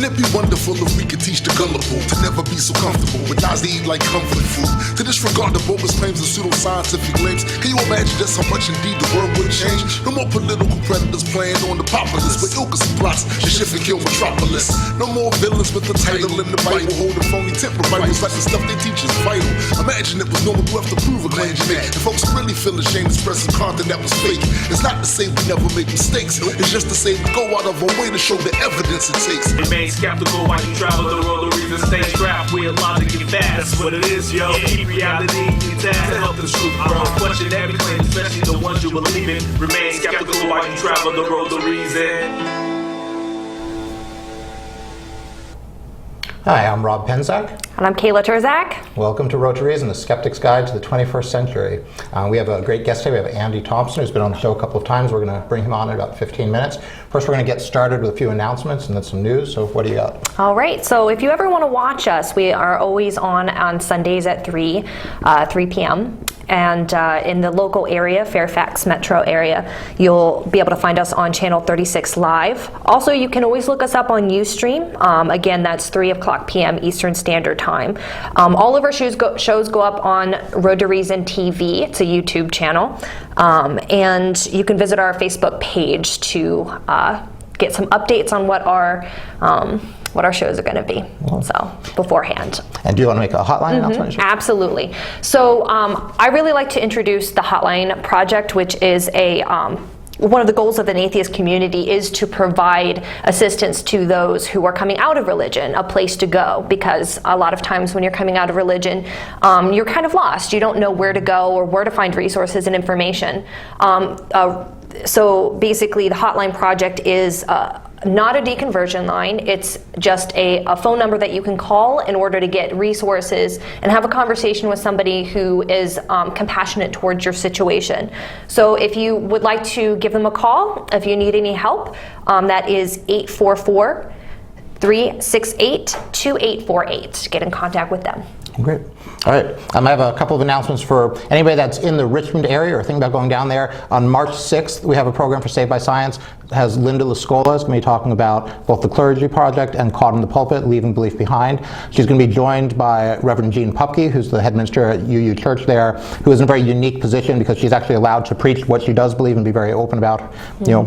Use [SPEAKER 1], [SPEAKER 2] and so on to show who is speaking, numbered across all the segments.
[SPEAKER 1] Wouldn't it be wonderful if we could teach the gullible to never be so comfortable with lies they eat like comfort food, to disregard the bogus claims and pseudoscientific claims? Can you imagine just how much indeed the world would change? No more political predators playing on the populace, but ilkas and plots to shift and kill metropolis. No more villains with the title in the Bible, holding phony temper Bibles like the stuff they teach is vital. Imagine it was normal to have to prove a claim you make, and folks really feel ashamed expressing content that was fake. It's not to say we never make mistakes, it's just to say we go out of our way to show the evidence it takes.
[SPEAKER 2] Remain skeptical while you travel the road, the reason stay strapped with logic and facts. That's what it is, yo. Keep reality intact to help the truth grow. Question every claim, especially the ones you believe in. Remain skeptical while you travel the road, the reason.
[SPEAKER 3] Hi, I'm Rob Penzak.
[SPEAKER 4] And I'm Kayla Terzak.
[SPEAKER 3] Welcome to Road to Reason, the Skeptic's Guide to the 21st Century. We have a great guest today. We have Andy Tompson, who's been on the show a couple of times. We're going to bring him on in about 15 minutes. First, we're going to get started with a few announcements and then some news. So what do you got?
[SPEAKER 4] All right. So if you ever want to watch us, we are always on Sundays at 3 p.m. And in the local area, Fairfax metro area, you'll be able to find us on channel 36 live. Also, you can always look us up on Ustream. Again, that's 3 o'clock p.m. Eastern Standard Time. All of our shows go up on Road to Reason TV. It's a YouTube channel. And you can visit our Facebook page to get some updates on what our shows are going to be, so beforehand.
[SPEAKER 3] And do you want to make a hotline announcement?
[SPEAKER 4] Absolutely. So I really like to introduce the Hotline Project, which is one of the goals of an atheist community is to provide assistance to those who are coming out of religion, a place to go, because a lot of times when you're coming out of religion, you're kind of lost. You don't know where to go or where to find resources and information. So basically the Hotline Project is not a deconversion line. It's just a phone number that you can call in order to get resources and have a conversation with somebody who is compassionate towards your situation. So if you would like to give them a call, if you need any help, that is 844-368-2848. Get in contact with them.
[SPEAKER 3] Great. All right. I have a couple of announcements for anybody that's in the Richmond area or thinking about going down there. On March 6th, we have a program for Saved by Science. It has Linda Lascola is going to be talking about both the Clergy Project and Caught in the Pulpit, Leaving Belief Behind. She's going to be joined by Reverend Jean Pupke, who's the head minister at UU Church there, who is in a very unique position because she's actually allowed to preach what she does believe and be very open about,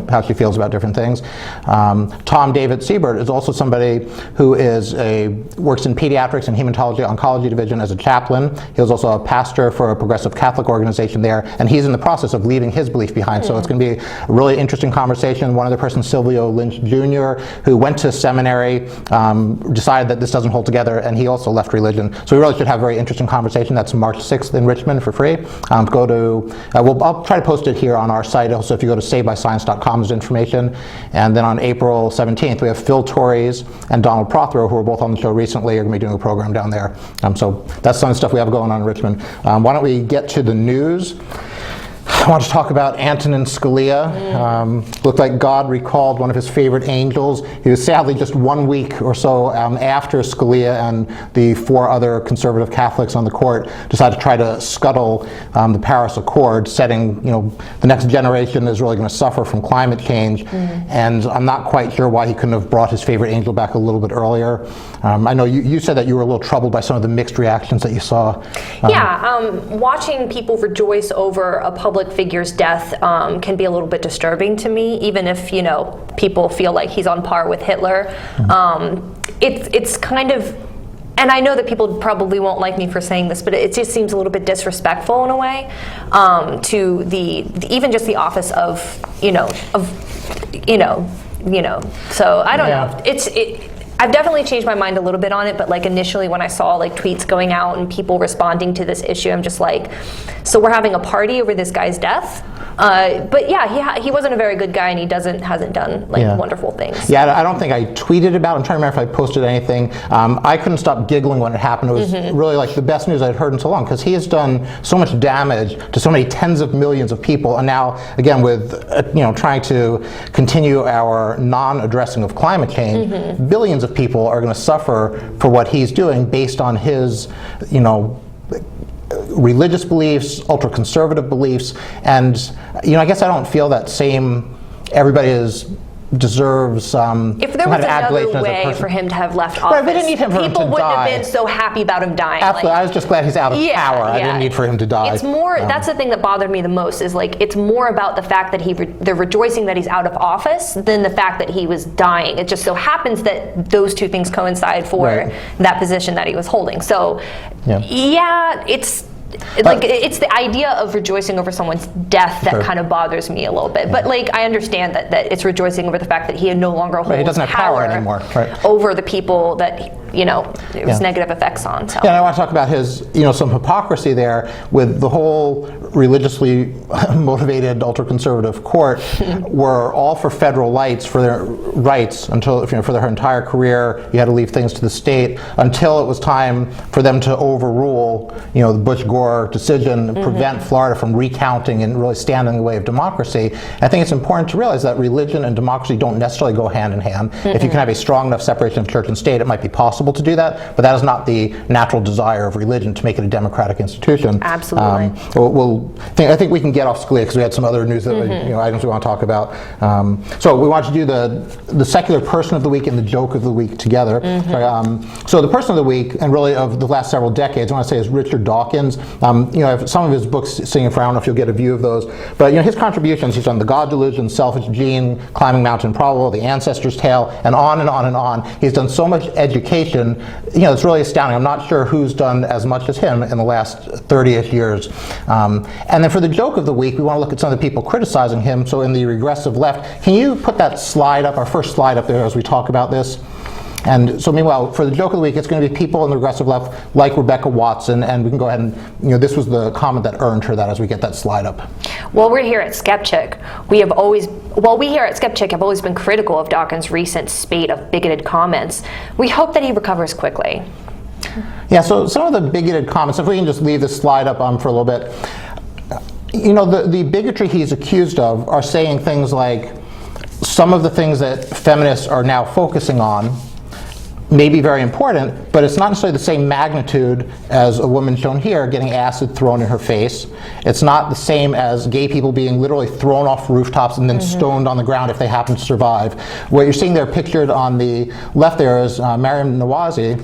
[SPEAKER 3] how she feels about different things. Tom David Siebert is also somebody who works in pediatrics and hematology oncology division as a chaplain. He was also a pastor for a progressive Catholic organization there, and he's in the process of leaving his belief behind. So it's going to be a really interesting conversation. One other person, Silvio Lynch Jr., who went to seminary, decided that this doesn't hold together, and he also left religion. So we really should have a very interesting conversation. That's March 6th in Richmond for free. I'll try to post it here on our site. Also, if you go to savedbyscience.com, there's information. And then on April 17th, we have Phil Torres and Donald Prothero, who were both on the show recently, are going to be doing a program down there. So that's some of the stuff we have going on in Richmond. Why don't we get to the news? I want to talk about Antonin Scalia. Looked like God recalled one of his favorite angels. He was sadly just 1 week or so after Scalia and the 4 other conservative Catholics on the court decided to try to scuttle the Paris Accord, setting, the next generation is really going to suffer from climate change. And I'm not quite sure why he couldn't have brought his favorite angel back a little bit earlier. I know you said that you were a little troubled by some of the mixed reactions that you saw.
[SPEAKER 4] Watching people rejoice over a public figure's death can be a little bit disturbing to me, even if people feel like he's on par with Hitler. It's kind of, and I know that people probably won't like me for saying this, but it just seems a little bit disrespectful in a way to even just the office of So I don't know. I've definitely changed my mind a little bit on it, but initially when I saw tweets going out and people responding to this issue, I'm just like, so we're having a party over this guy's death? But yeah, he wasn't a very good guy, and he hasn't done wonderful things.
[SPEAKER 3] Yeah, I don't think I tweeted about it. I'm trying to remember if I posted anything. I couldn't stop giggling when it happened. It was really the best news I'd heard in so long, because he has done so much damage to so many tens of millions of people, and now again with trying to continue our non-addressing of climate change, billions of people are going to suffer for what he's doing based on his religious beliefs, ultra-conservative beliefs, and I guess I don't feel that same, everybody is deserves
[SPEAKER 4] if
[SPEAKER 3] some
[SPEAKER 4] there
[SPEAKER 3] kind
[SPEAKER 4] was
[SPEAKER 3] of adulation
[SPEAKER 4] another
[SPEAKER 3] as a
[SPEAKER 4] way
[SPEAKER 3] person.
[SPEAKER 4] for him to have left office,
[SPEAKER 3] Right, we didn't need him for him
[SPEAKER 4] people
[SPEAKER 3] to
[SPEAKER 4] wouldn't
[SPEAKER 3] die.
[SPEAKER 4] have been so happy about him dying.
[SPEAKER 3] Absolutely, I was just glad he's out of power. I didn't need for him to die.
[SPEAKER 4] It's more, that's the thing that bothered me the most, is like, it's more about the fact that they're rejoicing that he's out of office than the fact that he was dying. It just so happens that those two things coincide for that position that he was holding. So, it's the idea of rejoicing over someone's death that kind of bothers me a little bit. But like, I understand that it's rejoicing over the fact that he no longer holds
[SPEAKER 3] he doesn't have power anymore
[SPEAKER 4] over the people that it was negative effects on. So.
[SPEAKER 3] Yeah, and I want to talk about his, some hypocrisy there with the whole religiously motivated ultra-conservative court were all for federal rights for their until for their entire career. You had to leave things to the state until it was time for them to overrule the Bush-Gore decision, prevent Florida from recounting and really stand in the way of democracy. I think it's important to realize that religion and democracy don't necessarily go hand in hand. If you can have a strong enough separation of church and state, it might be possible to do that, but that is not the natural desire of religion to make it a democratic institution.
[SPEAKER 4] Absolutely.
[SPEAKER 3] I think we can get off Scalia because we had some other news that items we want to talk about. So we want to do the secular person of the week and the joke of the week together. So the person of the week, and really of the last several decades, I want to say is Richard Dawkins. I have some of his books sitting in front. I don't know if you'll get a view of those, but his contributions, he's done The God Delusion, Selfish Gene, Climbing Mount Improbable, The Ancestor's Tale, and on and on and on. He's done so much education, it's really astounding. I'm not sure who's done as much as him in the last 30-ish years. And then for the joke of the week, we want to look at some of the people criticizing him. So in the regressive left, can you put that slide up, our first slide up there as we talk about this? And so meanwhile, for the joke of the week, it's going to be people in the regressive left like Rebecca Watson, and we can go ahead and, this was the comment that earned her that as we get that slide up.
[SPEAKER 4] Well, we're here at Skeptic. We here at Skeptic have always been critical of Dawkins' recent spate of bigoted comments. We hope that he recovers quickly.
[SPEAKER 3] Yeah, so some of the bigoted comments, if we can just leave this slide up for a little bit. The bigotry he's accused of are saying things like some of the things that feminists are now focusing on may be very important, but it's not necessarily the same magnitude as a woman shown here getting acid thrown in her face. It's not the same as gay people being literally thrown off rooftops and then stoned on the ground if they happen to survive. What you're seeing there pictured on the left there is Mariam Nawazi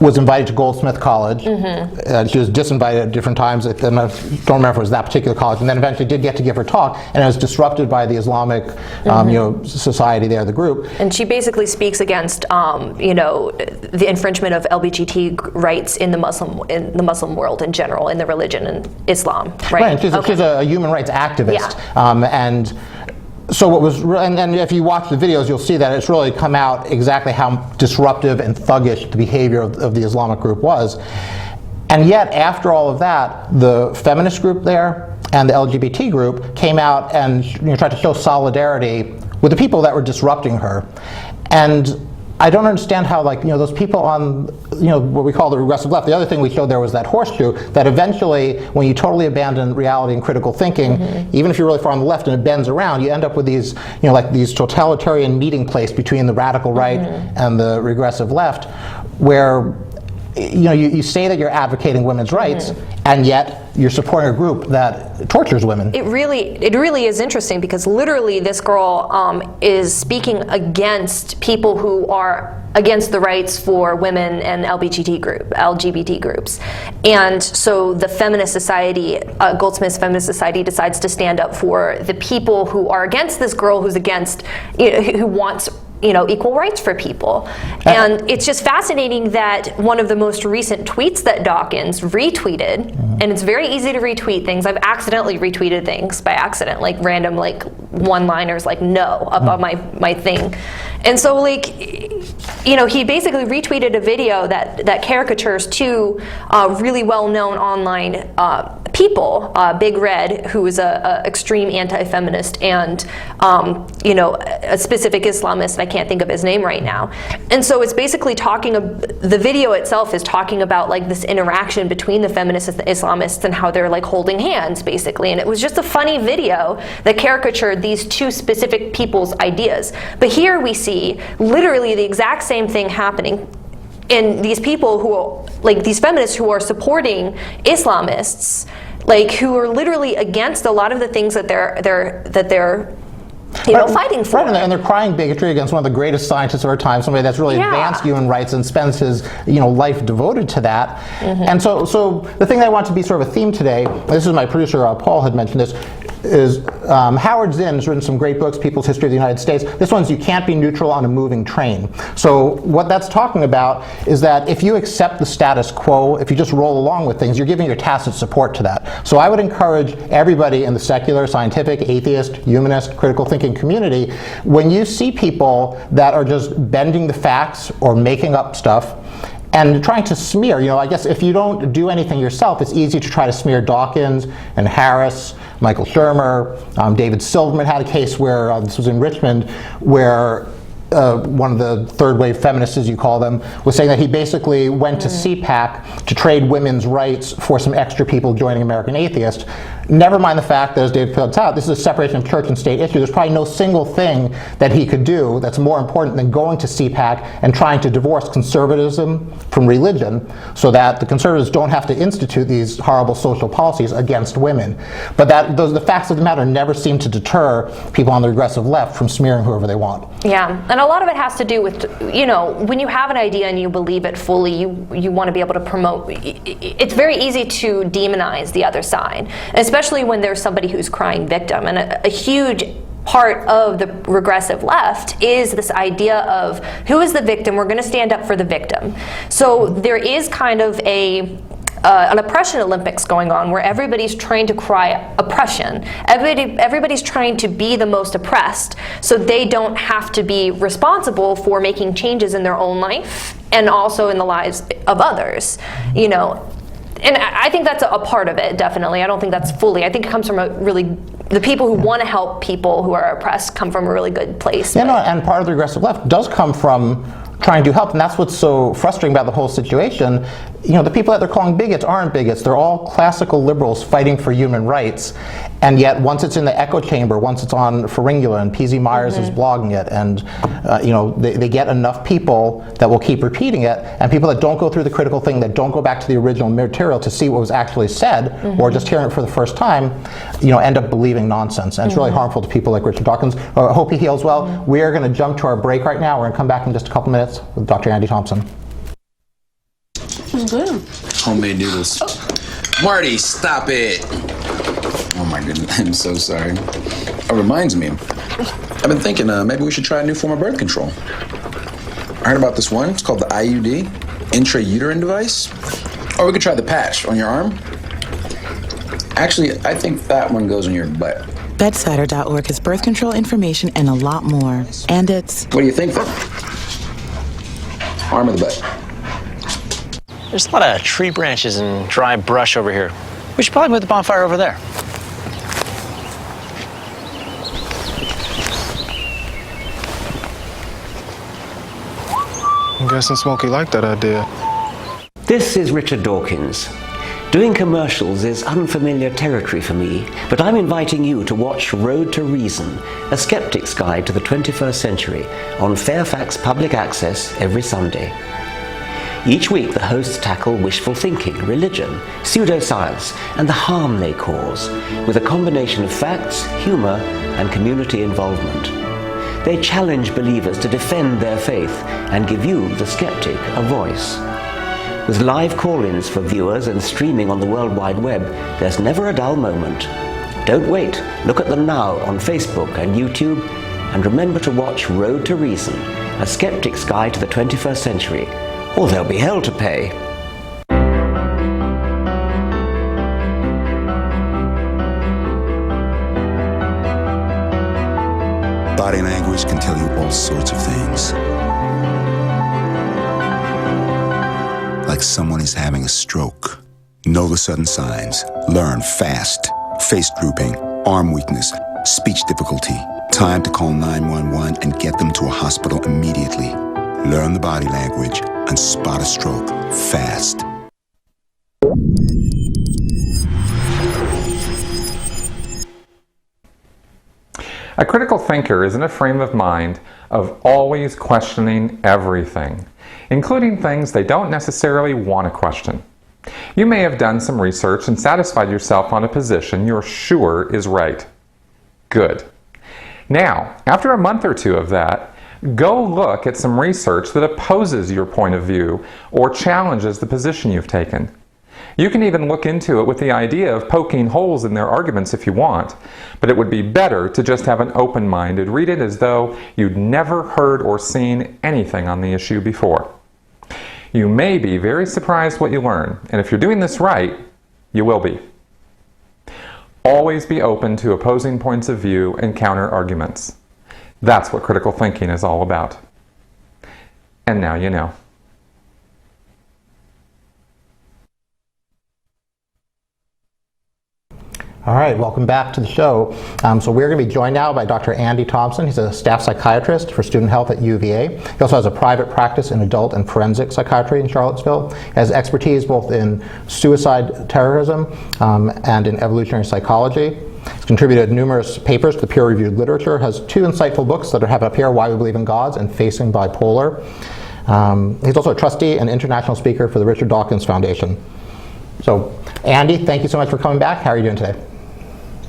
[SPEAKER 3] was invited to Goldsmith College. She was disinvited at different times. I don't remember if it was that particular college, and then eventually did get to give her talk, and it was disrupted by the Islamic society there, the group.
[SPEAKER 4] And she basically speaks against the infringement of LGBT rights in the Muslim world in general, in the religion and Islam, right?
[SPEAKER 3] Right, and she's a human rights activist. And so what was, and if you watch the videos, you'll see that it's really come out exactly how disruptive and thuggish the behavior of the Islamic group was. And yet, after all of that, the feminist group there and the LGBT group came out and tried to show solidarity with the people that were disrupting her. And I don't understand how, those people on, what we call the regressive left, the other thing we showed there was that horseshoe, that eventually, when you totally abandon reality and critical thinking, even if you're really far on the left and it bends around, you end up with these, these totalitarian meeting place between the radical right and the regressive left, where you say that you're advocating women's rights, and yet you're supporting a group that tortures women.
[SPEAKER 4] It really is interesting because literally this girl is speaking against people who are against the rights for women and LGBT groups. And so the feminist society, Goldsmith's Feminist Society, decides to stand up for the people who are against this girl who's against, who wants equal rights for people. And it's just fascinating that one of the most recent tweets that Dawkins retweeted, and it's very easy to retweet things. I've accidentally retweeted things by accident, like random one-liners like no above my thing. And so he basically retweeted a video that caricatures two really well-known online people, Big Red, who is a extreme anti-feminist and a specific Islamist, and I can't think of his name right now. And so it's basically the video itself is talking about this interaction between the feminists and the Islamists and how they're holding hands basically. And it was just a funny video that caricatured these two specific people's ideas. But here we see literally the exact same thing happening. And these people who, these feminists who are supporting Islamists, who are literally against a lot of the things that they're fighting for.
[SPEAKER 3] Right, and they're crying bigotry against one of the greatest scientists of our time, somebody that's really advanced human rights and spends his life devoted to that. And so the thing that I want to be sort of a theme today, this is my producer Paul had mentioned this, is Howard Zinn has written some great books, People's History of the United States. This one's You Can't Be Neutral on a Moving Train. So what that's talking about is that if you accept the status quo, if you just roll along with things, you're giving your tacit support to that. So I would encourage everybody in the secular, scientific, atheist, humanist, critical thinking community, when you see people that are just bending the facts or making up stuff, and trying to smear, I guess if you don't do anything yourself, it's easy to try to smear Dawkins and Harris, Michael Shermer. David Silverman had a case where, this was in Richmond, where one of the third wave feminists, as you call them, was saying that he basically went to CPAC to trade women's rights for some extra people joining American Atheist. Never mind the fact that, as David points out, this is a separation of church and state issue. There's probably no single thing that he could do that's more important than going to CPAC and trying to divorce conservatism from religion so that the conservatives don't have to institute these horrible social policies against women. But the facts of the matter never seem to deter people on the regressive left from smearing whoever they want.
[SPEAKER 4] Yeah, and a lot of it has to do with, when you have an idea and you believe it fully, you want to be able to promote. It's very easy to demonize the other side, especially when there's somebody who's crying victim. And a huge part of the regressive left is this idea of who is the victim? We're going to stand up for the victim. So there is kind of an oppression Olympics going on where everybody's trying to cry oppression. Everybody's trying to be the most oppressed so they don't have to be responsible for making changes in their own life and also in the lives of others, And I think that's a part of it, definitely. I don't think that's fully. I think it comes from the people who want to help people who are oppressed come from a really good place.
[SPEAKER 3] Yeah, and part of the regressive left does come from trying to help, and that's what's so frustrating about the whole situation. The people that they're calling bigots aren't bigots. They're all classical liberals fighting for human rights, and yet once it's in the echo chamber, once it's on Feringula and P.Z. Myers is blogging it, and they get enough people that will keep repeating it, and people that don't go through the critical thing, that don't go back to the original material to see what was actually said, or just hearing it for the first time, end up believing nonsense, and it's really harmful to people like Richard Dawkins. I hope he heals well. We are going to jump to our break right now. We're going to come back in just a couple minutes with Dr. Andy Thompson.
[SPEAKER 5] It's good.
[SPEAKER 6] Homemade noodles. Marty, stop it. Oh my goodness, I'm so sorry. It reminds me, I've been thinking maybe we should try a new form of birth control. I heard about this one, it's called the IUD, intrauterine device. Or we could try the patch on your arm. Actually, I think that one goes on your butt.
[SPEAKER 5] Bedsider.org has birth control information and a lot more. And it's...
[SPEAKER 6] What do you think then? Arm or the butt?
[SPEAKER 7] There's a lot of tree branches and dry brush over here. We should probably move the bonfire over there.
[SPEAKER 8] I'm guessing Smokey liked that idea.
[SPEAKER 9] This is Richard Dawkins. Doing commercials is unfamiliar territory for me, but I'm inviting you to watch Road to Reason, a skeptic's guide to the 21st century, on Fairfax Public Access every Sunday. Each week the hosts tackle wishful thinking, religion, pseudoscience, and the harm they cause, with a combination of facts, humor, and community involvement. They challenge believers to defend their faith and give you, the skeptic, a voice. With live call-ins for viewers and streaming on the World Wide Web, there's never a dull moment. Don't wait, look at them now on Facebook and YouTube, and remember to watch Road to Reason, a skeptic's guide to the 21st century, or there'll be hell to pay.
[SPEAKER 10] Body language can tell you all sorts of things. Like someone is having a stroke. Know the sudden signs. Learn fast. Face drooping, arm weakness, speech difficulty. Time to call 911 and get them to a hospital immediately. Learn the body language and spot a stroke fast.
[SPEAKER 11] A critical thinker is in a frame of mind of always questioning everything, including things they don't necessarily want to question. You may have done some research and satisfied yourself on a position you're sure is right. Good. Now, after a month or two of that, go look at some research that opposes your point of view or challenges the position you've taken. You can even look into it with the idea of poking holes in their arguments if you want, but it would be better to just have an open mind and read it as though you'd never heard or seen anything on the issue before. You may be very surprised what you learn, and if you're doing this right, you will be. Always be open to opposing points of view and counter arguments. That's what critical thinking is all about. And now you know.
[SPEAKER 3] All right, welcome back to the show. So we're going to be joined now by Dr. Andy Tompson. He's a staff psychiatrist for student health at UVA. He also has a private practice in adult and forensic psychiatry in Charlottesville. He has expertise both in suicide terrorism and in evolutionary psychology. He's contributed numerous papers to peer-reviewed literature, has 2 insightful books that I have up here, Why We Believe in Gods and Facing Bipolar. He's also a trustee and international speaker for the Richard Dawkins Foundation. So, Andy, thank you so much for coming back. How are you doing today?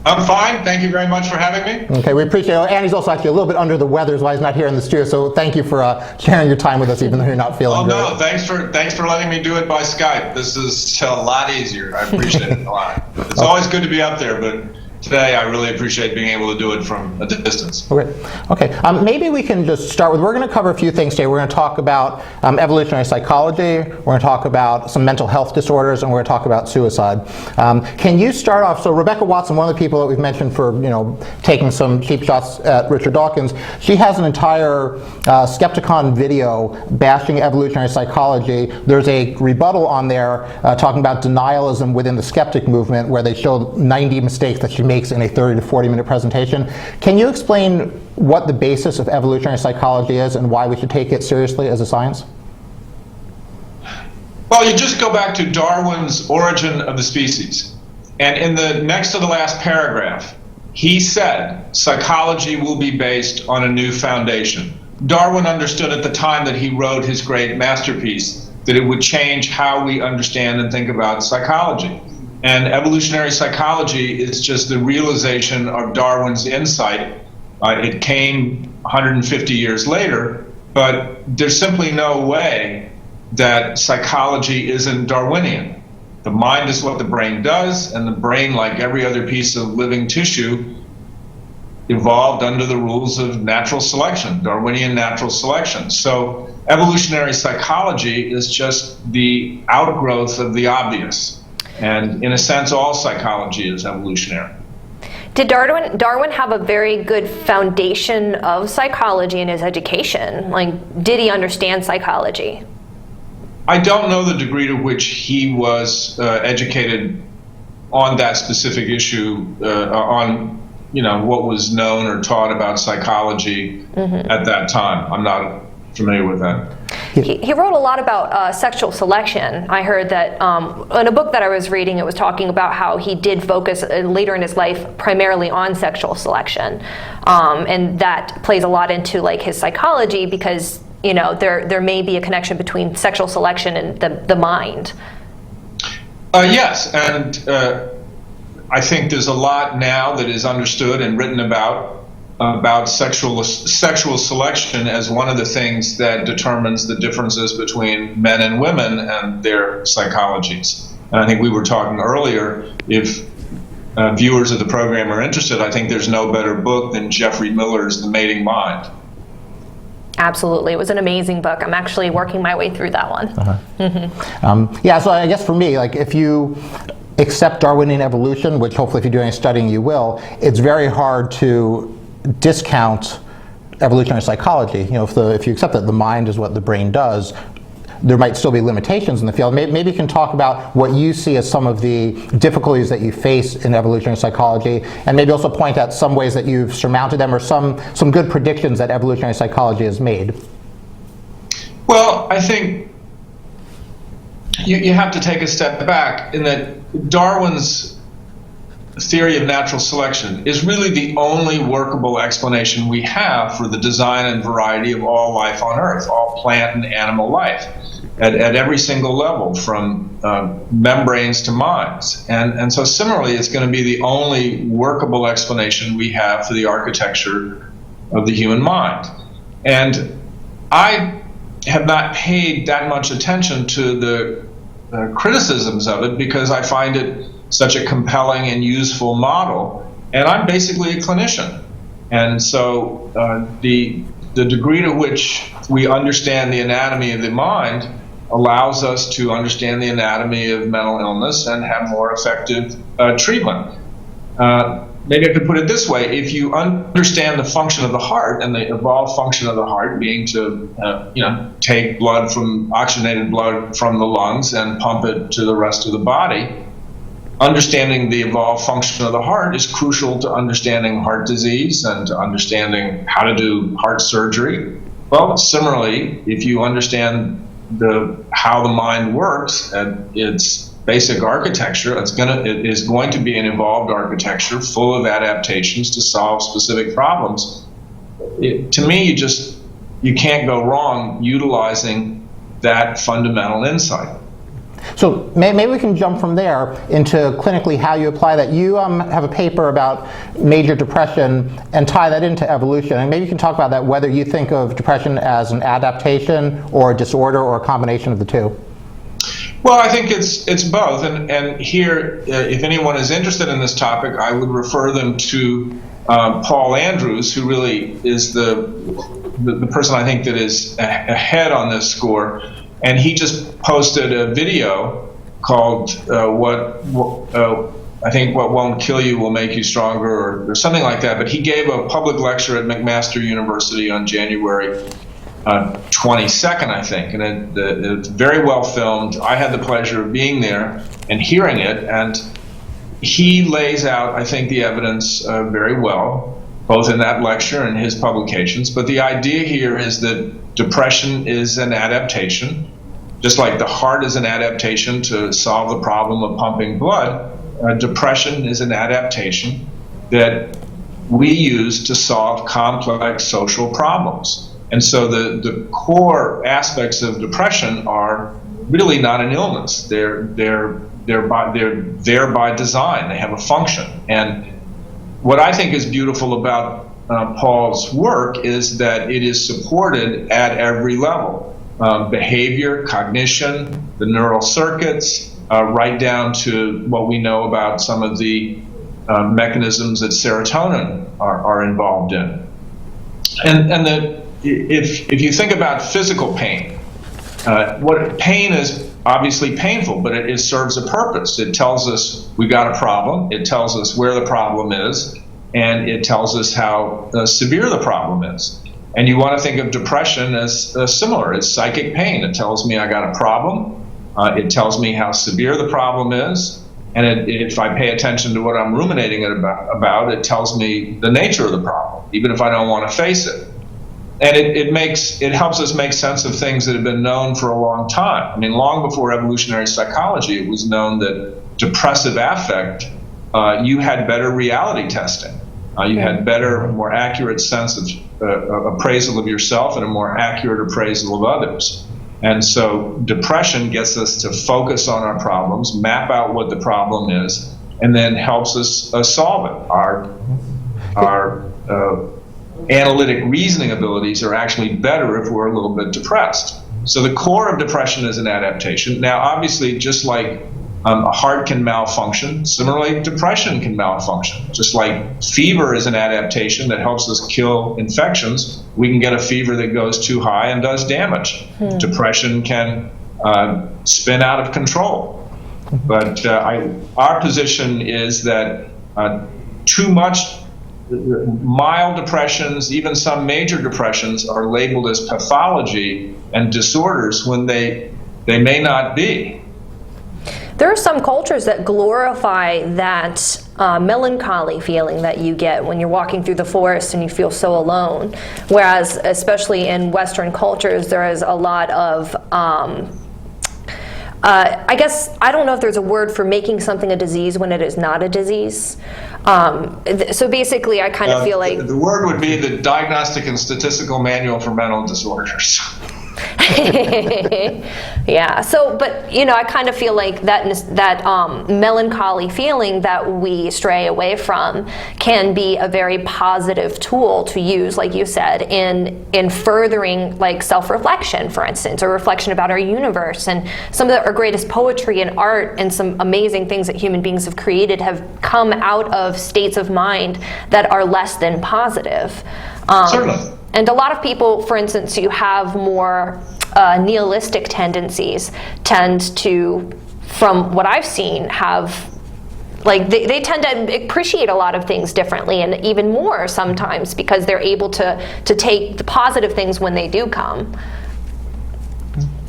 [SPEAKER 12] I'm fine. Thank you very much for having me.
[SPEAKER 3] Okay, we appreciate it. Andy's also actually a little bit under the weather, is why he's not here in the studio. So thank you for sharing your time with us, even though you're not feeling good.
[SPEAKER 12] Oh no, thanks for letting me do it by Skype. This is a lot easier. I appreciate it a lot. It's always good to be up there, but today I really appreciate being able to do it from a distance.
[SPEAKER 3] Okay. Maybe we can just start with, we're going to cover a few things today. We're going to talk about evolutionary psychology, we're going to talk about some mental health disorders, and we're going to talk about suicide. Can you start off, so Rebecca Watson, one of the people that we've mentioned for taking some cheap shots at Richard Dawkins, she has an entire Skepticon video bashing evolutionary psychology. There's a rebuttal on there talking about denialism within the skeptic movement, where they show 90 mistakes that she makes in a 30 to 40 minute presentation. Can you explain what the basis of evolutionary psychology is and why we should take it seriously as a science?
[SPEAKER 12] Well, you just go back to Darwin's Origin of the Species. And in the next to the last paragraph, he said psychology will be based on a new foundation. Darwin understood at the time that he wrote his great masterpiece that it would change how we understand and think about psychology. And evolutionary psychology is just the realization of Darwin's insight. It came 150 years later, but there's simply no way that psychology isn't Darwinian. The mind is what the brain does, and the brain, like every other piece of living tissue, evolved under the rules of natural selection, Darwinian natural selection. So evolutionary psychology is just the outgrowth of the obvious. And in a sense, all psychology is evolutionary.
[SPEAKER 4] Did Darwin have a very good foundation of psychology in his education? Like, did he understand psychology?
[SPEAKER 12] I don't know the degree to which he was educated on that specific issue, on what was known or taught about psychology at that time. I'm not familiar with that.
[SPEAKER 4] He wrote a lot about sexual selection. I heard that in a book that I was reading, it was talking about how he did focus later in his life primarily on sexual selection, and that plays a lot into like his psychology, because there may be a connection between sexual selection and the mind.
[SPEAKER 12] Yes, and I think there's a lot now that is understood and written about sexual selection as one of the things that determines the differences between men and women and their psychologies. And I think we were talking earlier, if viewers of the program are interested, I think there's no better book than Jeffrey Miller's The Mating Mind.
[SPEAKER 4] Absolutely. It was an amazing book. I'm actually working my way through that one.
[SPEAKER 3] Yeah, so I guess for me, like, if you accept Darwinian evolution, which hopefully if you're doing any studying you will, it's very hard to discount evolutionary psychology. If you accept that the mind is what the brain does, there might still be limitations in the field. Maybe you can talk about what you see as some of the difficulties that you face in evolutionary psychology, and maybe also point out some ways that you've surmounted them, or some good predictions that evolutionary psychology has made.
[SPEAKER 12] Well, I think you have to take a step back in that Darwin's theory of natural selection is really the only workable explanation we have for the design and variety of all life on Earth, all plant and animal life, at every single level, from membranes to minds. And so similarly, it's going to be the only workable explanation we have for the architecture of the human mind. And I have not paid that much attention to the criticisms of it because I find it such a compelling and useful model, and I'm basically a clinician. And so the degree to which we understand the anatomy of the mind allows us to understand the anatomy of mental illness and have more effective treatment. Maybe I could put it this way: if you understand the function of the heart, and the evolved function of the heart being to take oxygenated blood from the lungs and pump it to the rest of the body, understanding the evolved function of the heart is crucial to understanding heart disease and to understanding how to do heart surgery. Well, similarly, if you understand how the mind works and its basic architecture, it is going to be an evolved architecture full of adaptations to solve specific problems. To me, you can't go wrong utilizing that fundamental insight.
[SPEAKER 3] So maybe we can jump from there into clinically how you apply that. You have a paper about major depression and tie that into evolution. And maybe you can talk about that, whether you think of depression as an adaptation or a disorder or a combination of the two.
[SPEAKER 12] Well, I think it's both. And here, if anyone is interested in this topic, I would refer them to Paul Andrews, who really is the person I think that is ahead on this score. And he just posted a video called I think What Won't Kill You Will Make You Stronger, or something like that. But he gave a public lecture at McMaster University on January 22nd, I think. And it's very well filmed. I had the pleasure of being there and hearing it. And he lays out, I think, the evidence very well, both in that lecture and his publications. But the idea here is that depression is an adaptation. Just like the heart is an adaptation to solve the problem of pumping blood, depression is an adaptation that we use to solve complex social problems. And so the core aspects of depression are really not an illness. They're there by design. They have a function. And what I think is beautiful about Paul's work is that it is supported at every level. Behavior, cognition, the neural circuits, right down to what we know about some of the mechanisms that serotonin are involved in. And if you think about physical pain, pain is obviously painful, but it serves a purpose. It tells us we got a problem. It tells us where the problem is, and it tells us how severe the problem is. And you want to think of depression as similar. It's psychic pain. It tells me I got a problem. It tells me how severe the problem is. And if I pay attention to what I'm ruminating about, it tells me the nature of the problem, even if I don't want to face it. And it helps us make sense of things that have been known for a long time. I mean, long before evolutionary psychology, it was known that depressive affect, you had better reality testing. You had better, more accurate sense of appraisal of yourself and a more accurate appraisal of others. And so depression gets us to focus on our problems, map out what the problem is, and then helps us solve it. Our analytic reasoning abilities are actually better if we're a little bit depressed. So the core of depression is an adaptation. Now, obviously, just like a heart can malfunction, similarly, depression can malfunction. Just like fever is an adaptation that helps us kill infections, we can get a fever that goes too high and does damage. Depression can spin out of control. But our position is that too much mild depressions, even some major depressions, are labeled as pathology and disorders when they may not be.
[SPEAKER 4] There are some cultures that glorify that melancholy feeling that you get when you're walking through the forest and you feel so alone. Whereas, especially in Western cultures, there is a lot of I guess, I don't know if there's a word for making something a disease when it is not a disease. So basically, I kind of feel like...
[SPEAKER 12] The word would be the Diagnostic and Statistical Manual for Mental Disorders.
[SPEAKER 4] Yeah. So, but I kind of feel like that melancholy feeling that we stray away from can be a very positive tool to use, like you said, in furthering like self-reflection, for instance, or reflection about our universe. And some of our greatest poetry and art and some amazing things that human beings have created have come out of states of mind that are less than positive.
[SPEAKER 12] Certainly.
[SPEAKER 4] And a lot of people, for instance, who have more nihilistic tendencies tend to, from what I've seen, have, like, they tend to appreciate a lot of things differently, and even more sometimes, because they're able to take the positive things when they do come.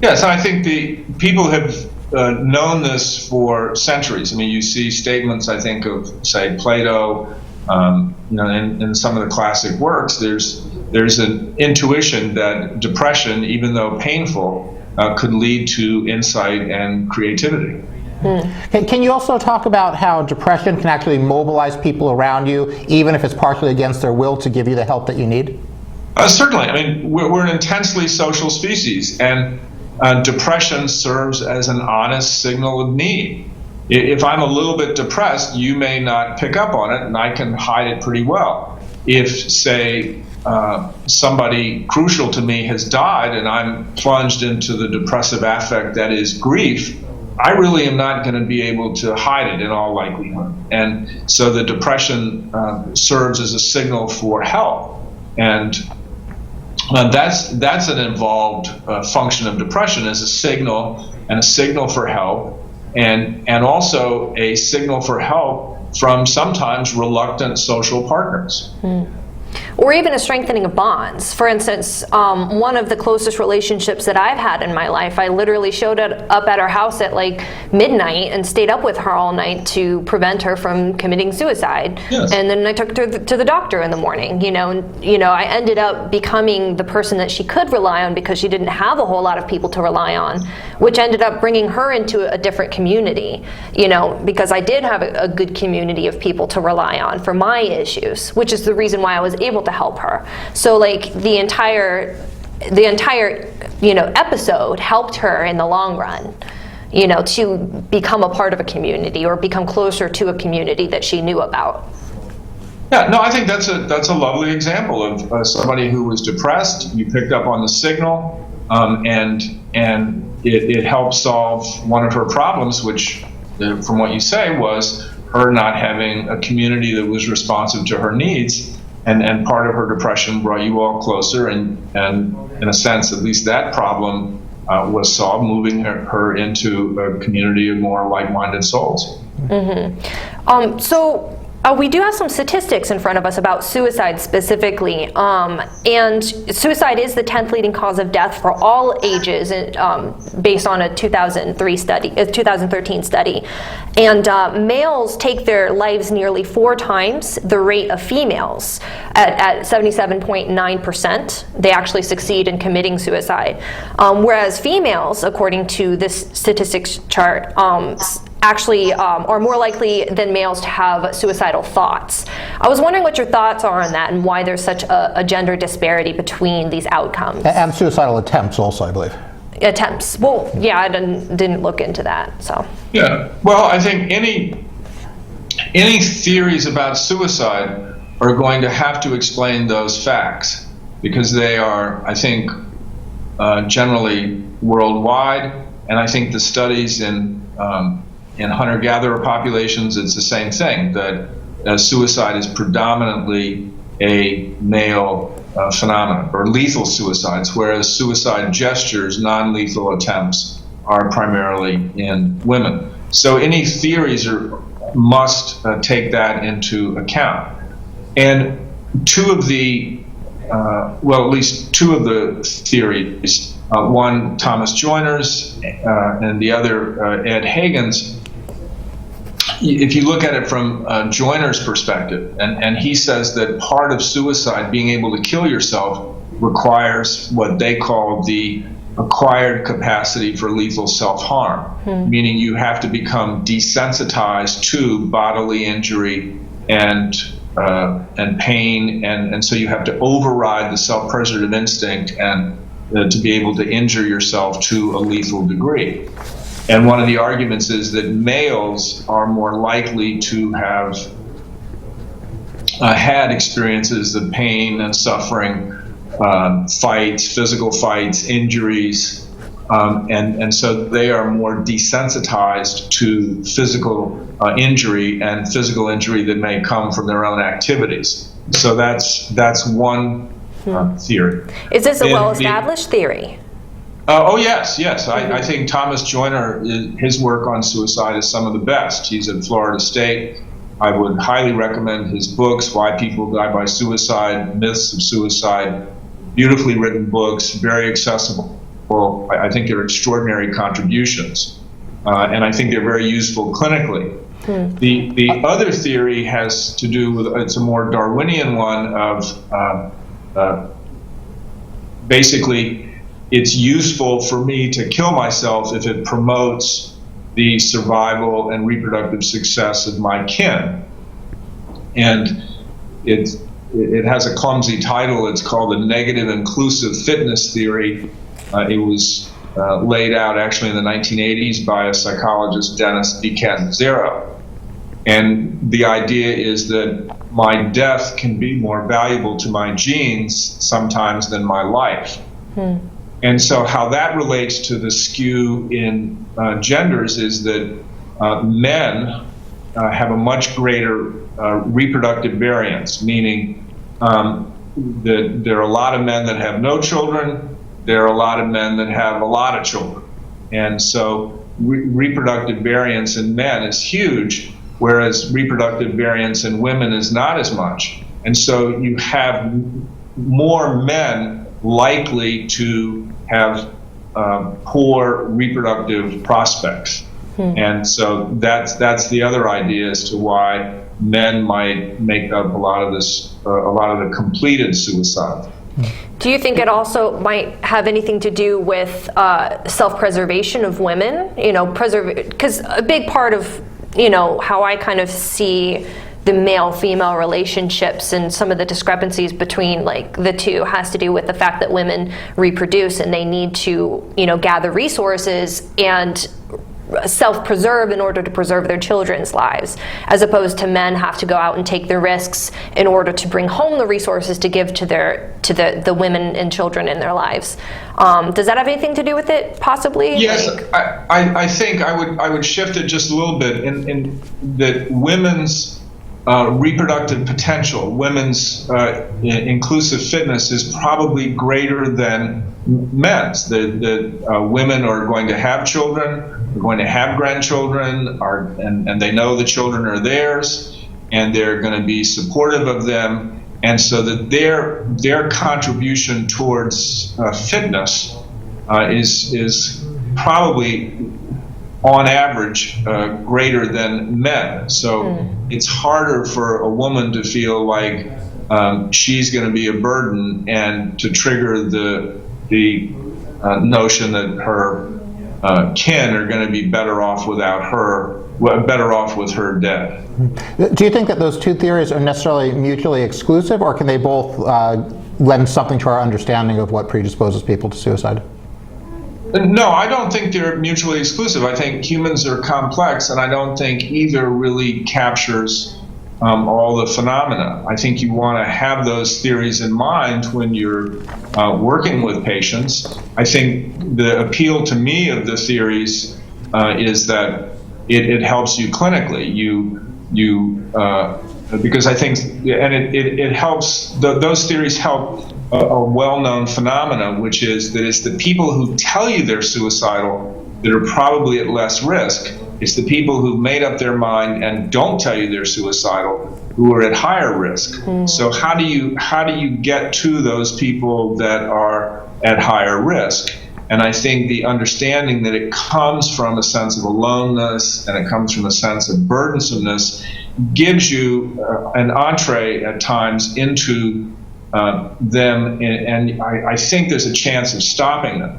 [SPEAKER 12] Yes, I think the people have known this for centuries. I mean, you see statements, I think, of, say, Plato, in some of the classic works, there's an intuition that depression, even though painful, could lead to insight and creativity.
[SPEAKER 3] Can you also talk about how depression can actually mobilize people around you, even if it's partially against their will, to give you the help that you need?
[SPEAKER 12] Certainly. I mean, we're an intensely social species, and depression serves as an honest signal of need. If I'm a little bit depressed, you may not pick up on it, and I can hide it pretty well. If, say, somebody crucial to me has died and I'm plunged into the depressive affect that is grief, I really am not going to be able to hide it in all likelihood. And so the depression serves as a signal for help. And that's an involved function of depression, as a signal, and a signal for help, and also a signal for help from sometimes reluctant social partners.
[SPEAKER 4] Or even a strengthening of bonds. For instance, one of the closest relationships that I've had in my life, I literally showed up at her house at like midnight and stayed up with her all night to prevent her from committing suicide.
[SPEAKER 12] Yes.
[SPEAKER 4] And then I took her to the doctor in the morning. I ended up becoming the person that she could rely on, because she didn't have a whole lot of people to rely on, which ended up bringing her into a different community. Because I did have a good community of people to rely on for my issues, which is the reason why I was able to help her. So like the entire episode helped her in the long run, to become a part of a community, or become closer to a community that she knew about.
[SPEAKER 12] Yeah, no, I think that's a lovely example of somebody who was depressed. You picked up on the signal, and it helped solve one of her problems, which, from what you say, was her not having a community that was responsive to her needs. And part of her depression brought you all closer, and in a sense, at least that problem was solved, moving her into a community of more like-minded souls.
[SPEAKER 4] Mm-hmm. So we do have some statistics in front of us about suicide specifically, and suicide is the 10th leading cause of death for all ages, based on a 2013 study. And males take their lives nearly 4 times the rate of females. At 77.9%, they actually succeed in committing suicide, whereas females, according to this statistics chart, actually are more likely than males to have suicidal thoughts. I was wondering what your thoughts are on that, and why there's such a gender disparity between these outcomes.
[SPEAKER 3] And suicidal attempts also, I believe.
[SPEAKER 4] Attempts. Well, yeah, I didn't look into that, so.
[SPEAKER 12] Yeah, well, I think any theories about suicide are going to have to explain those facts, because they are, I think, generally worldwide, and I think the studies in hunter-gatherer populations, it's the same thing, that suicide is predominantly a male phenomenon, or lethal suicides, whereas suicide gestures, non-lethal attempts, are primarily in women. So any theories must take that into account. And at least two of the theories, one Thomas Joyner's and the other Ed Hagen's, if you look at it from Joyner's perspective, and he says that part of suicide, being able to kill yourself, requires what they call the acquired capacity for lethal self-harm, meaning you have to become desensitized to bodily injury and pain, and so you have to override the self-preservative instinct and to be able to injure yourself to a lethal degree. And one of the arguments is that males are more likely to have had experiences of pain and suffering, fights, physical fights, injuries, and so they are more desensitized to physical injury and physical injury that may come from their own activities. So that's one theory.
[SPEAKER 4] Is this a well-established theory?
[SPEAKER 12] Oh yes. I think Thomas Joyner, his work on suicide is some of the best. He's at Florida State. I would highly recommend his books, Why People Die by Suicide, Myths of Suicide. Beautifully written books, very accessible. Well, I think they're extraordinary contributions, and I think they're very useful clinically. The other theory has to do with, it's a more Darwinian one of basically it's useful for me to kill myself if it promotes the survival and reproductive success of my kin. And it has a clumsy title. It's called the negative inclusive fitness theory. It was laid out actually in the 1980s by a psychologist, Dennis D. Catanzaro. And the idea is that my death can be more valuable to my genes sometimes than my life. And so how that relates to the skew in genders is that men have a much greater reproductive variance, meaning that there are a lot of men that have no children, there are a lot of men that have a lot of children. And so reproductive variance in men is huge, whereas reproductive variance in women is not as much. And so you have more men likely to have poor reproductive prospects. And so that's the other idea as to why men might make up a lot of the completed suicide.
[SPEAKER 4] Do you think it also might have anything to do with self-preservation of women? Because a big part of how I kind of see the male-female relationships and some of the discrepancies between the two has to do with the fact that women reproduce and they need to gather resources and self-preserve in order to preserve their children's lives, as opposed to men have to go out and take the risks in order to bring home the resources to give to the women and children in their lives. Does that have anything to do with it, possibly?
[SPEAKER 12] Yes, I think I would shift it just a little bit in that women's reproductive potential, women's inclusive fitness is probably greater than men's. The women are going to have children, are going to have grandchildren, and they know the children are theirs, and they're going to be supportive of them, and so that their contribution towards fitness is probably on average greater than men. So it's harder for a woman to feel like she's going to be a burden and to trigger the notion that her kin are going to be better off without her, better off with her dead.
[SPEAKER 3] Do you think that those two theories are necessarily mutually exclusive, or can they both lend something to our understanding of what predisposes people to suicide?
[SPEAKER 12] No, I don't think they're mutually exclusive. I think humans are complex, and I don't think either really captures all the phenomena. I think you want to have those theories in mind when you're working with patients. I think the appeal to me of the theories is that it helps you clinically. Because I think, and it helps, those theories help a well-known phenomenon, which is that it's the people who tell you they're suicidal that are probably at less risk. It's the people who've made up their mind and don't tell you they're suicidal who are at higher risk. So how do you get to those people that are at higher risk? And I think the understanding that it comes from a sense of aloneness and it comes from a sense of burdensomeness gives you an entree at times into them, and I think there's a chance of stopping them.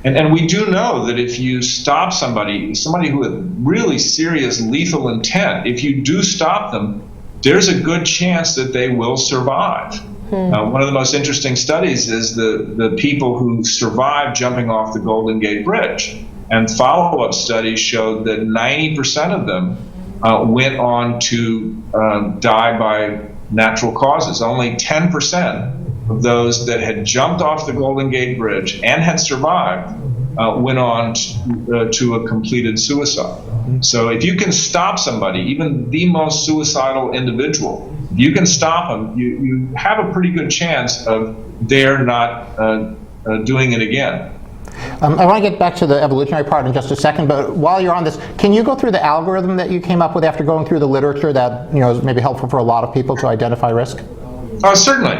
[SPEAKER 12] And we do know that if you stop somebody who had really serious lethal intent, if you do stop them, there's a good chance that they will survive. One of the most interesting studies is the people who survived jumping off the Golden Gate Bridge. And follow-up studies showed that 90% of them went on to die by natural causes. Only 10% of those that had jumped off the Golden Gate Bridge and had survived went on to a completed suicide. So if you can stop somebody, even the most suicidal individual, if you can stop them, you have a pretty good chance of their not doing it again.
[SPEAKER 3] I want to get back to the evolutionary part in just a second, but while you're on this, can you go through the algorithm that you came up with after going through the literature that is maybe helpful for a lot of people to identify risk?
[SPEAKER 12] Certainly.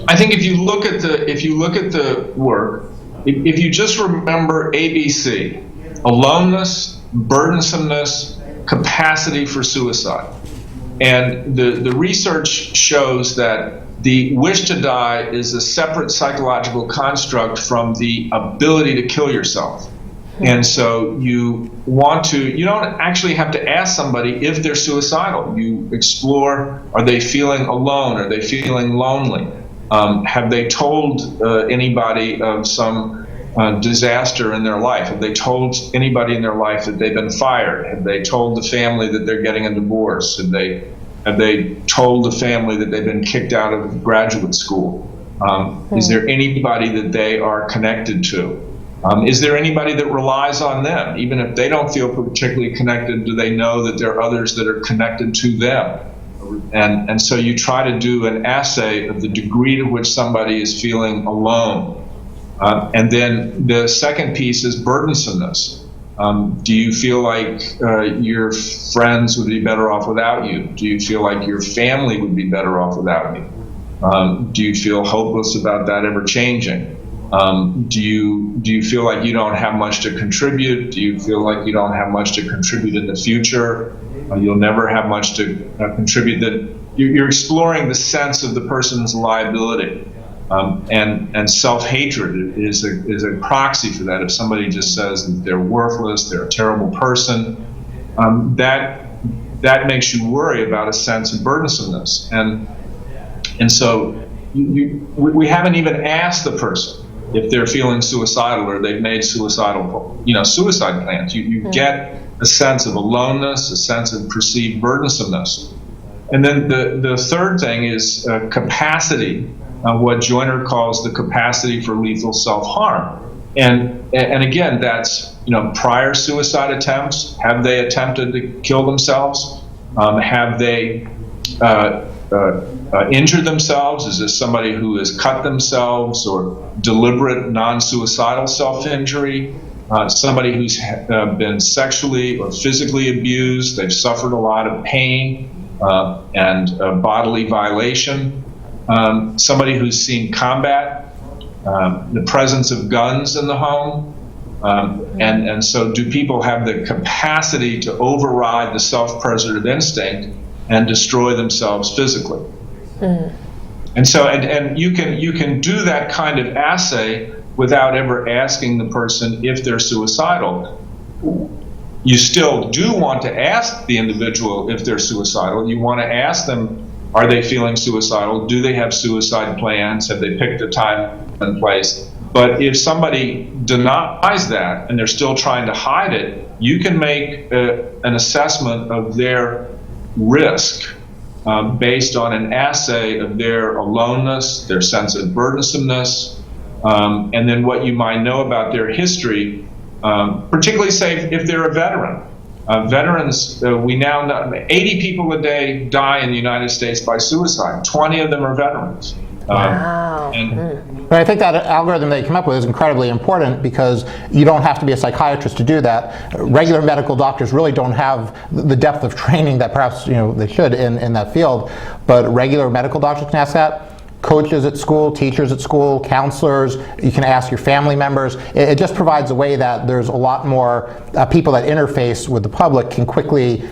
[SPEAKER 12] I think if you look at the work, if you just remember ABC, aloneness, burdensomeness, capacity for suicide, and the research shows that the wish to die is a separate psychological construct from the ability to kill yourself. And so you don't actually have to ask somebody if they're suicidal. You explore, are they feeling alone? Are they feeling lonely? Have they told anybody of some disaster in their life? Have they told anybody in their life that they've been fired? Have they told the family that they're getting a divorce? Have they told the family that they've been kicked out of graduate school? Is there anybody that they are connected to? Is there anybody that relies on them? Even if they don't feel particularly connected, do they know that there are others that are connected to them? And so you try to do an assay of the degree to which somebody is feeling alone. And then the second piece is burdensomeness. Do you feel like your friends would be better off without you? Do you feel like your family would be better off without you? Do you feel hopeless about that ever changing? Do you feel like you don't have much to contribute? Do you feel like you don't have much to contribute in the future? You'll never have much to contribute. That you're exploring the sense of the person's liability. And self-hatred is a proxy for that. If somebody just says that they're worthless, they're a terrible person, that makes you worry about a sense of burdensomeness. And so we haven't even asked the person if they're feeling suicidal or they've made suicide plans. You get a sense of aloneness, a sense of perceived burdensomeness. And then the third thing is capacity. What Joyner calls the capacity for lethal self-harm. And again, that's prior suicide attempts. Have they attempted to kill themselves? Have they injured themselves? Is this somebody who has cut themselves, or deliberate non-suicidal self-injury? Somebody who's been sexually or physically abused. They've suffered a lot of pain and bodily violation. Somebody who's seen combat, the presence of guns in the home, and so do people have the capacity to override the self-preservative instinct and destroy themselves physically? And so, and you can do that kind of assay without ever asking the person if they're suicidal. You still do want to ask the individual if they're suicidal. You want to ask them, are they feeling suicidal? Do they have suicide plans? Have they picked a time and place? But if somebody denies that and they're still trying to hide it, you can make an assessment of their risk based on an assay of their aloneness, their sense of burdensomeness, and then what you might know about their history, particularly say if they're a veteran. Veterans, we now know 80 people a day die in the United States by suicide. 20 of them are veterans.
[SPEAKER 4] Wow.
[SPEAKER 3] But I think that algorithm that you come up with is incredibly important, because you don't have to be a psychiatrist to do that. Regular medical doctors really don't have the depth of training that perhaps they should in that field. But regular medical doctors can ask that. Coaches at school, teachers at school, counselors, you can ask your family members. It just provides a way that there's a lot more people that interface with the public can quickly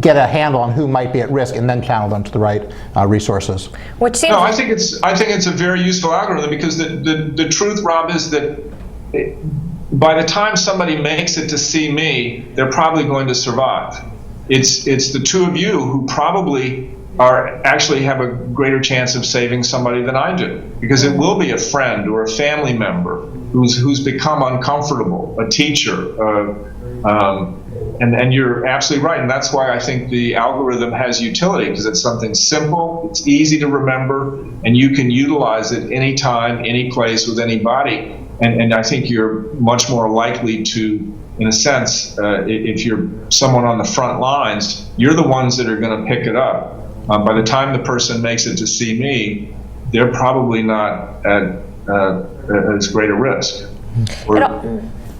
[SPEAKER 3] get a handle on who might be at risk and then channel them to the right resources.
[SPEAKER 4] Which seems
[SPEAKER 12] I think it's a very useful algorithm, because the truth, Rob, is that by the time somebody makes it to see me, they're probably going to survive. It's the two of you who probably actually have a greater chance of saving somebody than I do, because it will be a friend or a family member who's become uncomfortable, a teacher, and you're absolutely right, and that's why I think the algorithm has utility, because it's something simple, it's easy to remember, and you can utilize it anytime, any place, with anybody, and I think you're much more likely to, in a sense, if you're someone on the front lines, you're the ones that are going to pick it up. By the time the person makes it to see me, they're probably not at as great a risk.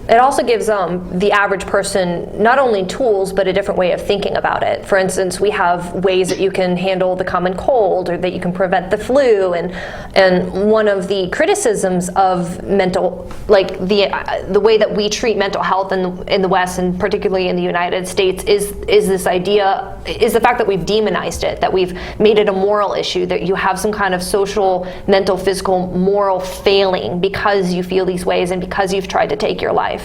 [SPEAKER 4] It also gives the average person not only tools, but a different way of thinking about it. For instance, we have ways that you can handle the common cold, or that you can prevent the flu. And one of the criticisms of mental, like the way that we treat mental health in the West, and particularly in the United States, is this idea, is the fact that we've demonized it, that we've made it a moral issue, that you have some kind of social, mental, physical, moral failing because you feel these ways and because you've tried to take your life.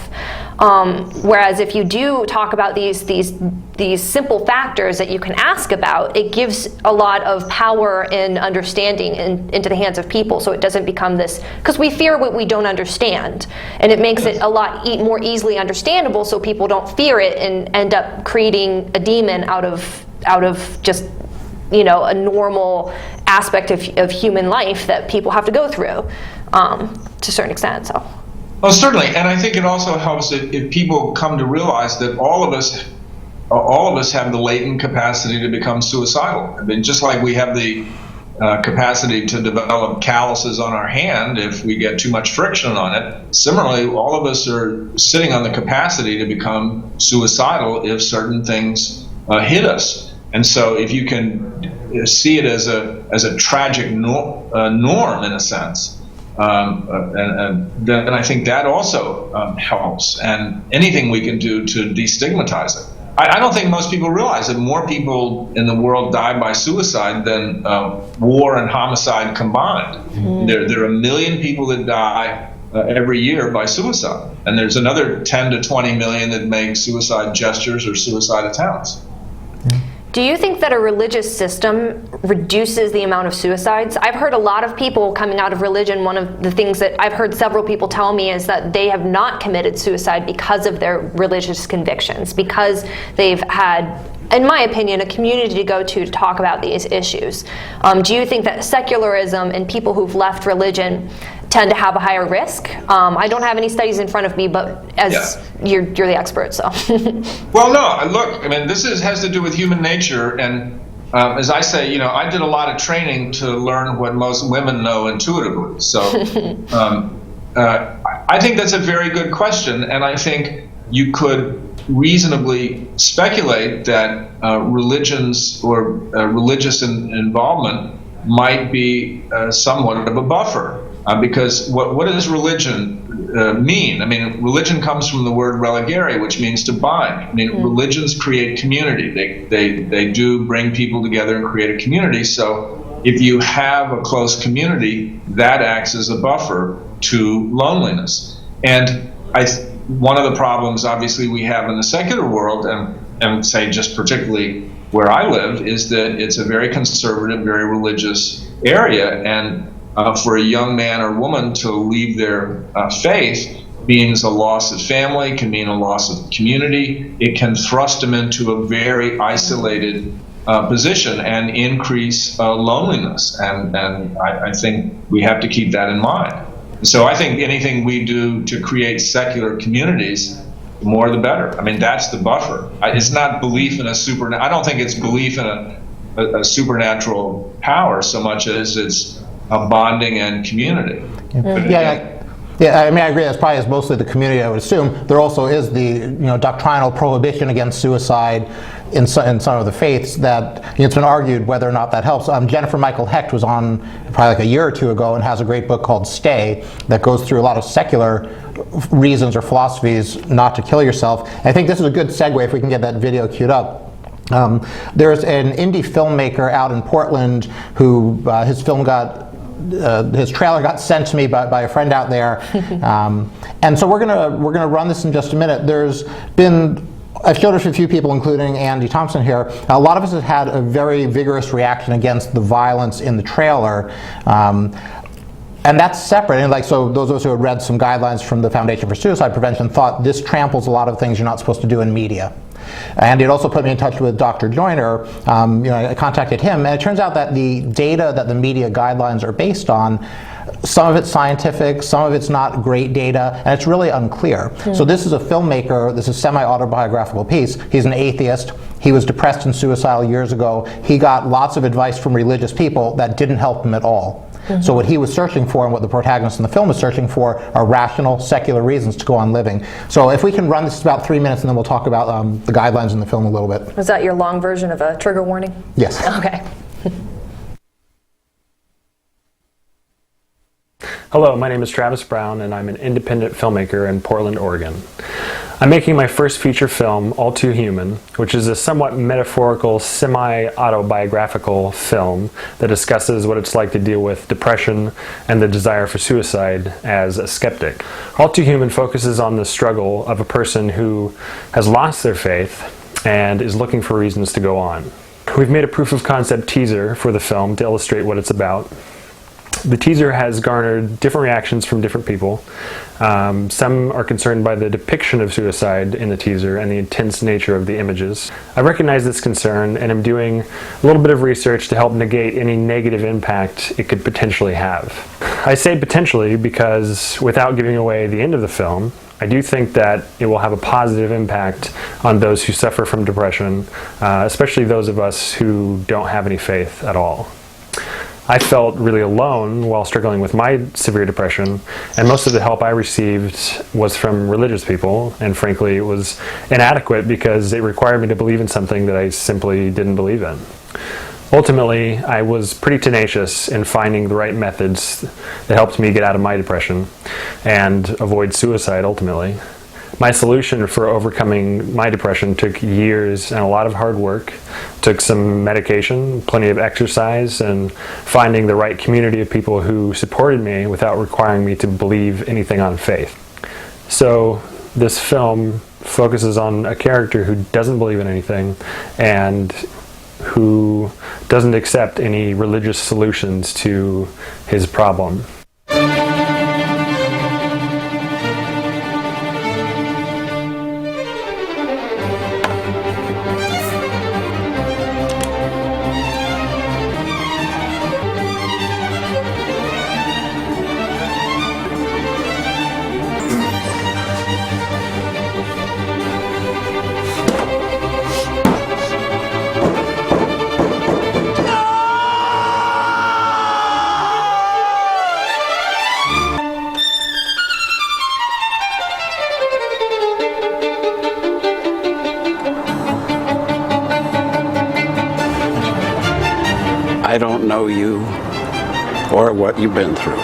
[SPEAKER 4] Whereas if you do talk about these simple factors that you can ask about, it gives a lot of power and understanding into the hands of people, so it doesn't become this, because we fear what we don't understand, and it makes it a lot more easily understandable, so people don't fear it and end up creating a demon out of just, you know, a normal aspect of human life that people have to go through to a certain extent. So.
[SPEAKER 12] Well, certainly, and I think it also helps if people come to realize that all of us have the latent capacity to become suicidal. I mean, just like we have the capacity to develop calluses on our hand if we get too much friction on it, similarly, all of us are sitting on the capacity to become suicidal if certain things hit us. And so, if you can see it as a tragic norm in a sense. And then I think that also helps, and anything we can do to destigmatize it. I don't think most people realize that more people in the world die by suicide than war and homicide combined. Mm-hmm. There are 1 million people that die every year by suicide, and there's another 10 to 20 million that make suicide gestures or suicide attempts.
[SPEAKER 4] Do you think that a religious system reduces the amount of suicides? I've heard a lot of people coming out of religion, one of the things that I've heard several people tell me is that they have not committed suicide because of their religious convictions, because they've had, in my opinion, a community to go to talk about these issues. Do you think that secularism and people who've left religion tend to have a higher risk? I don't have any studies in front of me, but as you're the expert, so.
[SPEAKER 12] Well, no, look, I mean, this has to do with human nature, and as I say, you know, I did a lot of training to learn what most women know intuitively, so I think that's a very good question, and I think you could reasonably speculate that religions or religious involvement might be somewhat of a buffer. Because what does religion mean? I mean, religion comes from the word religare, which means to bind. I mean, religions create community. They do bring people together and create a community. So if you have a close community, that acts as a buffer to loneliness. And one of the problems, obviously, we have in the secular world, and say just particularly where I live, is that it's a very conservative, very religious area, and for a young man or woman to leave their faith means a loss of family, can mean a loss of community. It can thrust them into a very isolated position and increase loneliness. And I think we have to keep that in mind. So I think anything we do to create secular communities, the more the better. I mean, that's the buffer. It's not belief in I don't think it's belief in a supernatural power so much as it's a bonding and community.
[SPEAKER 3] Yeah, I mean, I agree. That's probably mostly the community, I would assume. There also is the doctrinal prohibition against suicide in some of the faiths that it's been argued whether or not that helps. Jennifer Michael Hecht was on probably like a year or two ago and has a great book called Stay that goes through a lot of secular reasons or philosophies not to kill yourself. And I think this is a good segue if we can get that video queued up. There's an indie filmmaker out in Portland who his film got his trailer got sent to me by a friend out there, and so we're gonna run this in just a minute. There's been, I've showed it to a few people, including Andy Thompson here. A lot of us have had a very vigorous reaction against the violence in the trailer. And that's separate. And like, so those of us who have read some guidelines from the Foundation for Suicide Prevention thought this tramples a lot of things you're not supposed to do in media. And it also put me in touch with Dr. Joyner. I contacted him, and it turns out that the data that the media guidelines are based on, some of it's scientific, some of it's not great data, and it's really unclear. So this is a filmmaker, this is a semi-autobiographical piece. He's an atheist. He was depressed and suicidal years ago. He got lots of advice from religious people that didn't help him at all. So what he was searching for, and what the protagonist in the film is searching for, are rational, secular reasons to go on living. So if we can run this about 3 minutes, and then we'll talk about the guidelines in the film a little bit.
[SPEAKER 4] Was that your long version of a trigger warning?
[SPEAKER 3] Yes.
[SPEAKER 4] Okay.
[SPEAKER 13] Hello, my name is Travis Brown, and I'm an independent filmmaker in Portland, Oregon. I'm making my first feature film, All Too Human, which is a somewhat metaphorical, semi-autobiographical film that discusses what it's like to deal with depression and the desire for suicide as a skeptic. All Too Human focuses on the struggle of a person who has lost their faith and is looking for reasons to go on. We've made a proof of concept teaser for the film to illustrate what it's about. The teaser has garnered different reactions from different people. Some are concerned by the depiction of suicide in the teaser and the intense nature of the images. I recognize this concern and am doing a little bit of research to help negate any negative impact it could potentially have. I say potentially because, without giving away the end of the film, I do think that it will have a positive impact on those who suffer from depression, especially those of us who don't have any faith at all. I felt really alone while struggling with my severe depression, and most of the help I received was from religious people, and frankly it was inadequate because it required me to believe in something that I simply didn't believe in. Ultimately, I was pretty tenacious in finding the right methods that helped me get out of my depression and avoid suicide ultimately. My solution for overcoming my depression took years and a lot of hard work. Took some medication, plenty of exercise, and finding the right community of people who supported me without requiring me to believe anything on faith. So this film focuses on a character who doesn't believe in anything and who doesn't accept any religious solutions to his problem.
[SPEAKER 14] I don't know you or what you've been through.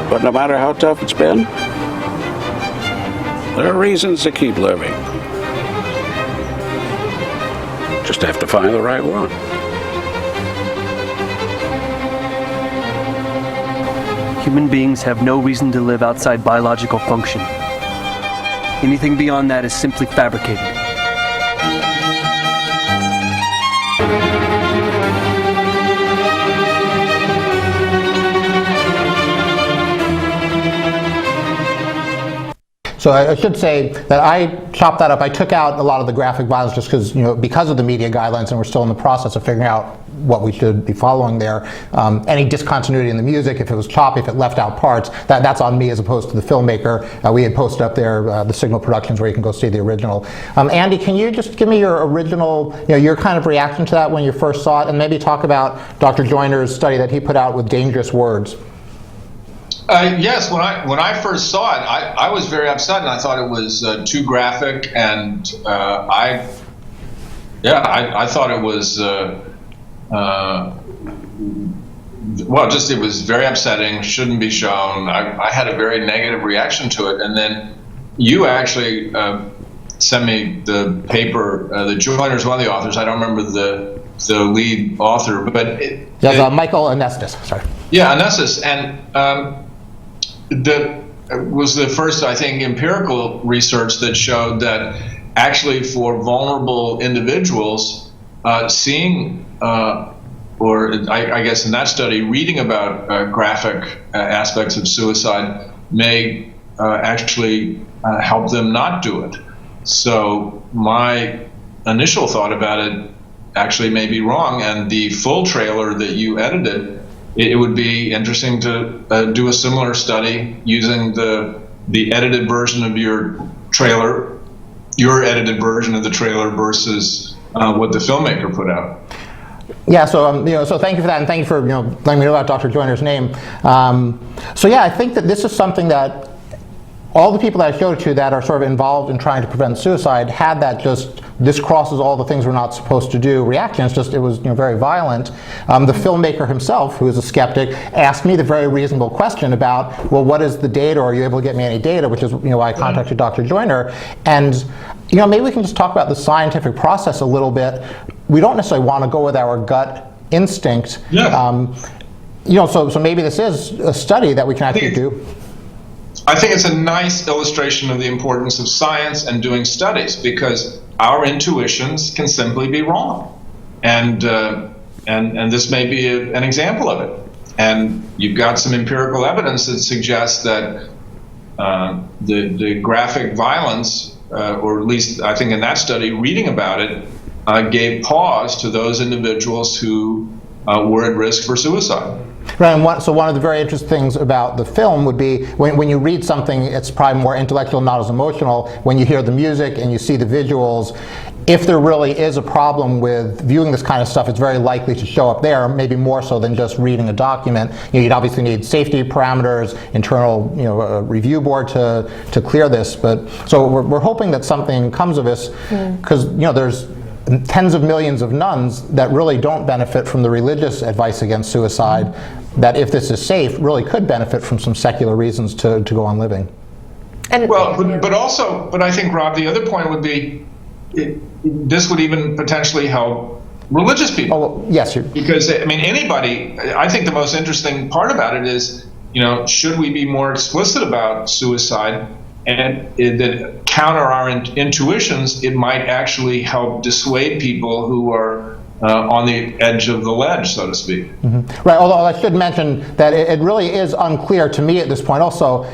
[SPEAKER 14] But no matter how tough it's been, there are reasons to keep living. Just have to find the right one.
[SPEAKER 15] Human beings have no reason to live outside biological function. Anything beyond that is simply fabricated.
[SPEAKER 3] So I should say that I chopped that up. I took out a lot of the graphic violence just because of the media guidelines, and we're still in the process of figuring out what we should be following there. Any discontinuity in the music, if it was choppy, if it left out parts, that's on me as opposed to the filmmaker. We had posted up there the Signal Productions where you can go see the original. Andy, can you just give me your original, your kind of reaction to that when you first saw it, and maybe talk about Dr. Joyner's study that he put out with dangerous words?
[SPEAKER 12] Yes, when I first saw it, I was very upset, and I thought it was too graphic, and I thought it was it was very upsetting, shouldn't be shown. I had a very negative reaction to it, and then you actually sent me the paper. The Joyner's one of the authors. I don't remember the lead author, but
[SPEAKER 3] Michael Anestis. Sorry.
[SPEAKER 12] Yeah, Anestis, and was the first, I think, empirical research that showed that actually for vulnerable individuals, seeing or I guess in that study, reading about graphic aspects of suicide may actually help them not do it. So my initial thought about it actually may be wrong, and the full trailer that you edited, it would be interesting to do a similar study using the edited version of your trailer, your edited version of the trailer versus what the filmmaker put out.
[SPEAKER 3] Yeah, so so thank you for that, and thank you for letting me know about Dr. Joyner's name. So yeah, I think that this is something that all the people that I showed it to that are sort of involved in trying to prevent suicide had that just this crosses all the things we're not supposed to do reaction. It's just it was very violent. The filmmaker himself, who is a skeptic, asked me the very reasonable question about, well, what is the data, or are you able to get me any data, which is why I contacted Dr. Joyner. And maybe we can just talk about the scientific process a little bit. We don't necessarily want to go with our gut instinct.
[SPEAKER 12] Yeah.
[SPEAKER 3] So maybe this is a study that we can actually do.
[SPEAKER 12] I think it's a nice illustration of the importance of science and doing studies, because our intuitions can simply be wrong, and this may be an example of it. And you've got some empirical evidence that suggests that the graphic violence, or at least I think in that study, reading about it, gave pause to those individuals who were at risk for suicide.
[SPEAKER 3] Right, and so one of the very interesting things about the film would be when you read something, it's probably more intellectual, not as emotional. When you hear the music and you see the visuals, if there really is a problem with viewing this kind of stuff, it's very likely to show up there, maybe more so than just reading a document. You'd obviously need safety parameters, internal review board to clear this. But so we're hoping that something comes of this, because there's tens of millions of nuns that really don't benefit from the religious advice against suicide, that if this is safe, really could benefit from some secular reasons to go on living.
[SPEAKER 12] But I think, Rob, the other point would be, this would even potentially help religious people.
[SPEAKER 3] Oh, yes.
[SPEAKER 12] Because, anybody, I think the most interesting part about it is, should we be more explicit about suicide, and that counter our intuitions, it might actually help dissuade people who are on the edge of the ledge, so to speak.
[SPEAKER 3] Right, although I should mention that it really is unclear to me at this point also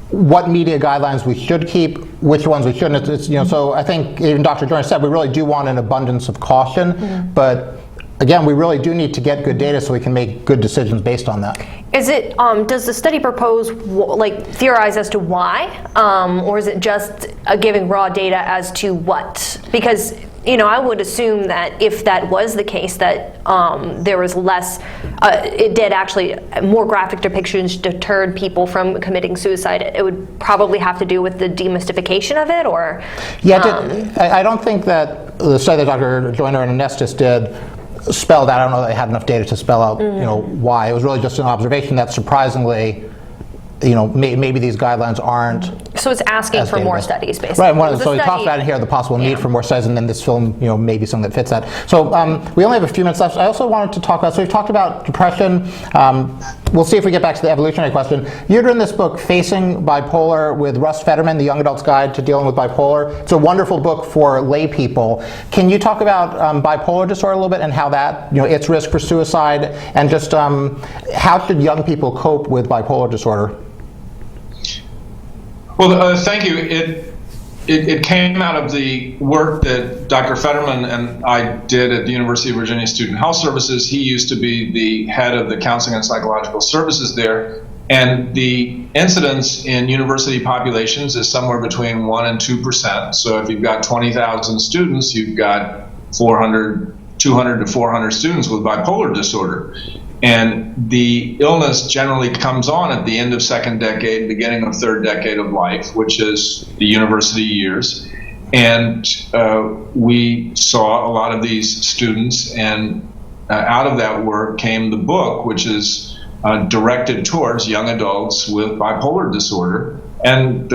[SPEAKER 3] what media guidelines we should keep, which ones we shouldn't. So I think even Dr. Joyner said we really do want an abundance of caution, but again, we really do need to get good data so we can make good decisions based on that.
[SPEAKER 4] Is it, does the study propose, theorize as to why, or is it just giving raw data as to what? Because, I would assume that if that was the case, that there was less, it did actually, more graphic depictions deterred people from committing suicide. It would probably have to do with the demystification of it, or?
[SPEAKER 3] Yeah, I don't think that the study that Dr. Joyner and Anestis did spelled out, I don't know that they had enough data to spell out, why. It was really just an observation that surprisingly, maybe these guidelines aren't.
[SPEAKER 4] So it's asking for more studies, basically.
[SPEAKER 3] Right, so we talked about in here the possible need for more studies, and then this film, may be something that fits that. So we only have a few minutes left. I also wanted to talk about, so we've talked about depression. We'll see if we get back to the evolutionary question. You've written this book, Facing Bipolar, with Russ Fetterman, The Young Adult's Guide to Dealing with Bipolar. It's a wonderful book for lay people. Can you talk about bipolar disorder a little bit and how that, its risk for suicide, and just how should young people cope with bipolar disorder?
[SPEAKER 12] Well, thank you. It came out of the work that Dr. Fetterman and I did at the University of Virginia Student Health Services. He used to be the head of the counseling and psychological services there. And the incidence in university populations is somewhere between 1% and 2%. So if you've got 20,000 students, you've got 200 to 400 students with bipolar disorder. And the illness generally comes on at the end of second decade, beginning of third decade of life, which is the university years. And we saw a lot of these students, and out of that work came the book, which is directed towards young adults with bipolar disorder. And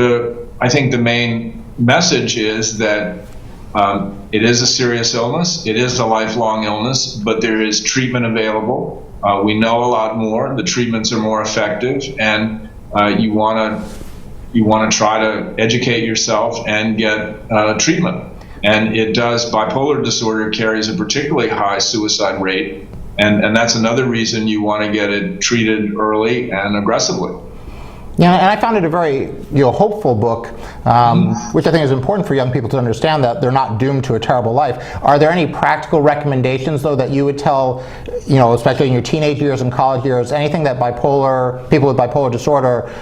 [SPEAKER 12] I think the main message is that It is a serious illness. It is a lifelong illness, but there is treatment available. We know a lot more. The treatments are more effective, and you want to try to educate yourself and get treatment. And it does. Bipolar disorder carries a particularly high suicide rate, and that's another reason you want to get it treated early and aggressively.
[SPEAKER 3] Yeah, and I found it a very hopeful book, which I think is important for young people to understand that they're not doomed to a terrible life. Are there any practical recommendations, though, that you would tell, especially in your teenage years and college years, anything that people with bipolar disorder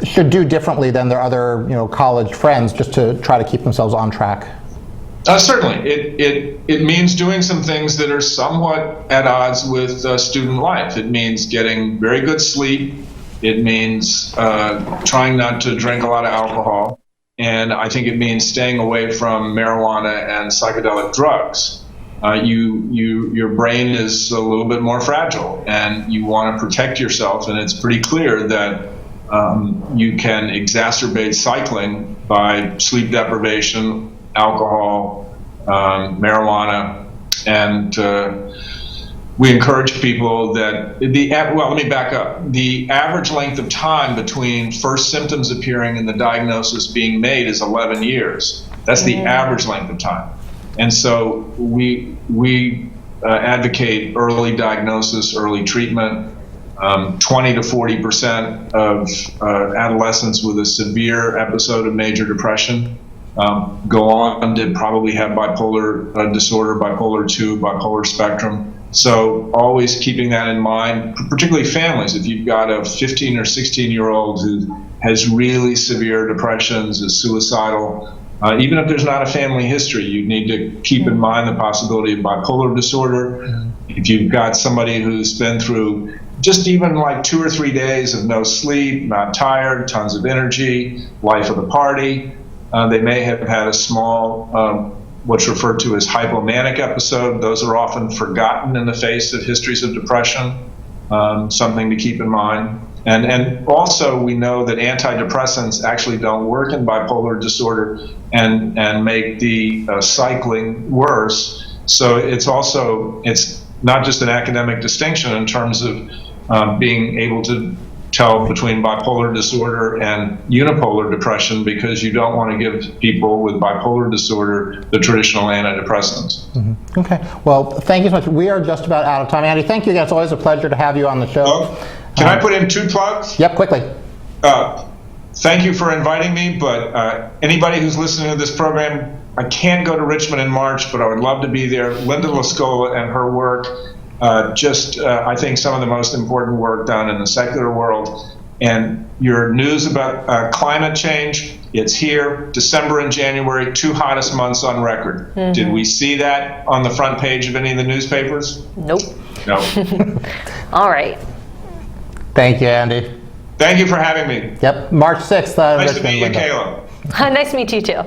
[SPEAKER 3] should do differently than their other college friends just to try to keep themselves on track?
[SPEAKER 12] Certainly. It means doing some things that are somewhat at odds with student life. It means getting very good sleep. It means trying not to drink a lot of alcohol. And I think it means staying away from marijuana and psychedelic drugs. Your brain is a little bit more fragile, and you want to protect yourself. And it's pretty clear that you can exacerbate cycling by sleep deprivation, alcohol, marijuana, and we encourage people that let me back up. The average length of time between first symptoms appearing and the diagnosis being made is 11 years. That's the average length of time. And so we advocate early diagnosis, early treatment. 20 to 40% of adolescents with a severe episode of major depression go on to probably have bipolar disorder, bipolar 2, bipolar spectrum. So always keeping that in mind, particularly families. If you've got a 15 or 16-year-old who has really severe depressions, is suicidal, even if there's not a family history, you need to keep in mind the possibility of bipolar disorder. If you've got somebody who's been through just even like 2 or 3 days of no sleep, not tired, tons of energy, life of the party, they may have had a small what's referred to as hypomanic episode. Those are often forgotten in the face of histories of depression, something to keep in mind. And also we know that antidepressants actually don't work in bipolar disorder and make the cycling worse. So it's not just an academic distinction in terms of being able to tell between bipolar disorder and unipolar depression, because you don't want to give people with bipolar disorder the traditional antidepressants.
[SPEAKER 3] Mm-hmm. Okay. Well, thank you so much. We are just about out of time. Andy, thank you again. It's always a pleasure to have you on the show.
[SPEAKER 12] Can I put in 2 plugs?
[SPEAKER 3] Yep, quickly.
[SPEAKER 12] Thank you for inviting me, but anybody who's listening to this program, I can't go to Richmond in March, but I would love to be there. Linda LaScola and her work, I think some of the most important work done in the secular world. And your news about climate change, it's here. December and January, 2 hottest months on record. Mm-hmm. Did we see that on the front page of any of the newspapers?
[SPEAKER 4] Nope.
[SPEAKER 12] No.
[SPEAKER 4] All right.
[SPEAKER 3] Thank you, Andy.
[SPEAKER 12] Thank you for having me.
[SPEAKER 3] Yep, March 6th.
[SPEAKER 12] Nice to meet you, Kayla.
[SPEAKER 4] Nice to meet you too.